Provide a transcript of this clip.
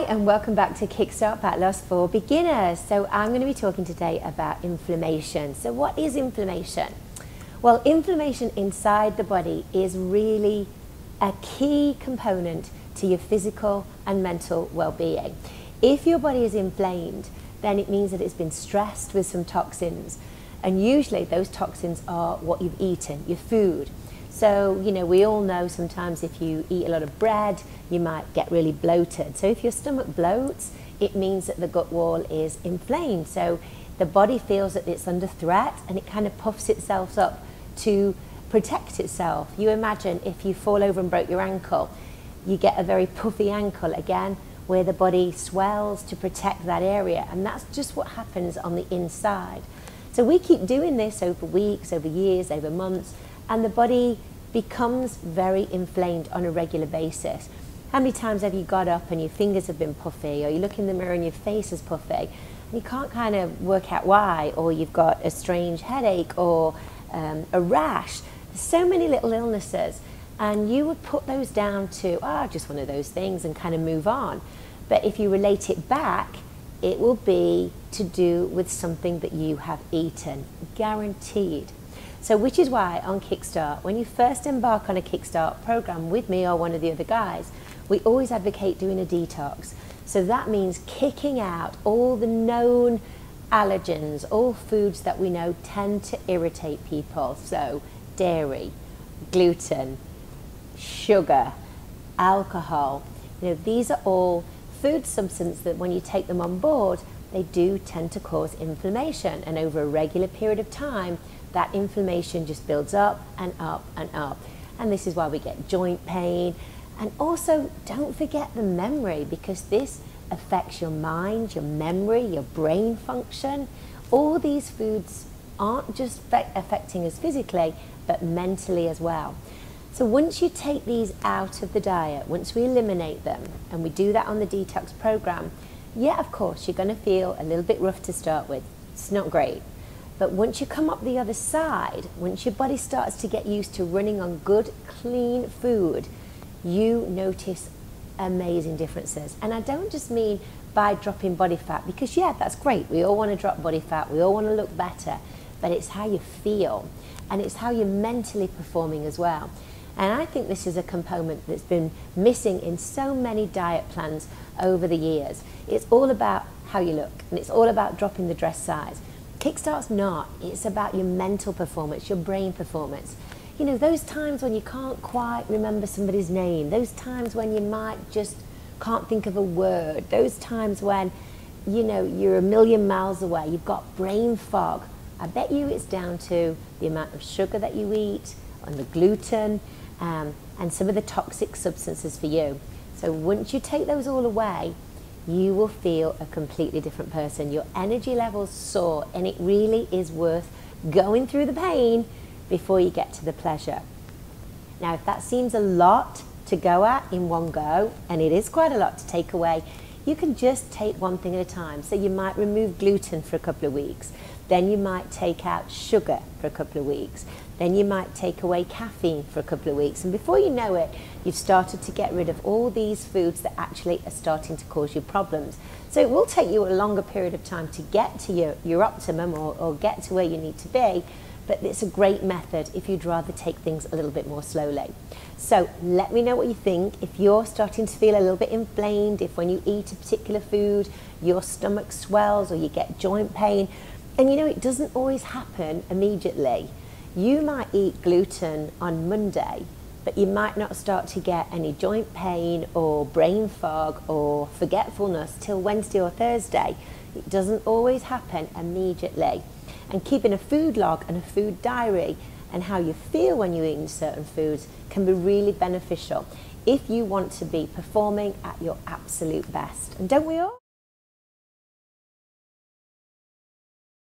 and welcome back to Kickstart Fat Loss for Beginners. So I'm going to be talking today about inflammation. So what is inflammation? Well, inflammation inside the body is really a key component to your physical and mental well-being. If your body is inflamed, then it means that it's been stressed with some toxins. And usually those toxins are what you've eaten, your food. So, you know, we all know sometimes if you eat a lot of bread, you might get really bloated. So if your stomach bloats, it means that the gut wall is inflamed. So the body feels that it's under threat and it kind of puffs itself up to protect itself. You imagine if you fall over and broke your ankle, you get a very puffy ankle again, where the body swells to protect that area. And that's just what happens on the inside. So we keep doing this over weeks, over years, over months, and the body becomes very inflamed on a regular basis. How many times have you got up and your fingers have been puffy, or you look in the mirror and your face is puffy, and you can't kind of work out why, or you've got a strange headache or a rash? There's so many little illnesses, and you would put those down to, just one of those things, and kind of move on. But if you relate it back, it will be to do with something that you have eaten, guaranteed. So which is why on Kickstart, when you first embark on a Kickstart program with me or one of the other guys, we always advocate doing a detox. So that means kicking out all the known allergens, all foods that we know tend to irritate people. So dairy, gluten, sugar, alcohol, these are all food substances that when you take them on board, they do tend to cause inflammation. And over a regular period of time, that inflammation just builds up and up and up. And this is why we get joint pain. And also, don't forget the memory, because this affects your mind, your memory, your brain function. All these foods aren't just affecting us physically, but mentally as well. So once you take these out of the diet, once we eliminate them, and we do that on the detox program, yeah, of course, you're going to feel a little bit rough to start with. It's not great. But once you come up the other side, once your body starts to get used to running on good, clean food, you notice amazing differences. And I don't just mean by dropping body fat, because yeah, that's great. We all want to drop body fat. We all want to look better. But it's how you feel, and it's how you're mentally performing as well. And I think this is a component that's been missing in so many diet plans over the years. It's all about how you look, and it's all about dropping the dress size. Kickstart's not. It's about your mental performance, your brain performance. You know, those times when you can't quite remember somebody's name, those times when you might just can't think of a word, those times when, you're a million miles away, you've got brain fog. I bet you it's down to the amount of sugar that you eat, and the gluten, and some of the toxic substances for you. So once you take those all away, you will feel a completely different person. Your energy levels soar, and it really is worth going through the pain before you get to the pleasure. Now, if that seems a lot to go at in one go, and it is quite a lot to take away, you can just take one thing at a time. So you might remove gluten for a couple of weeks. Then you might take out sugar for a couple of weeks. Then you might take away caffeine for a couple of weeks. And before you know it, you've started to get rid of all these foods that actually are starting to cause you problems. So it will take you a longer period of time to get to your optimum or get to where you need to be. But it's a great method if you'd rather take things a little bit more slowly. So let me know what you think. If you're starting to feel a little bit inflamed, if when you eat a particular food, your stomach swells or you get joint pain, and it doesn't always happen immediately. You might eat gluten on Monday, but you might not start to get any joint pain or brain fog or forgetfulness till Wednesday or Thursday. It doesn't always happen immediately. And keeping a food log and a food diary and how you feel when you're eating certain foods can be really beneficial if you want to be performing at your absolute best. And don't we all?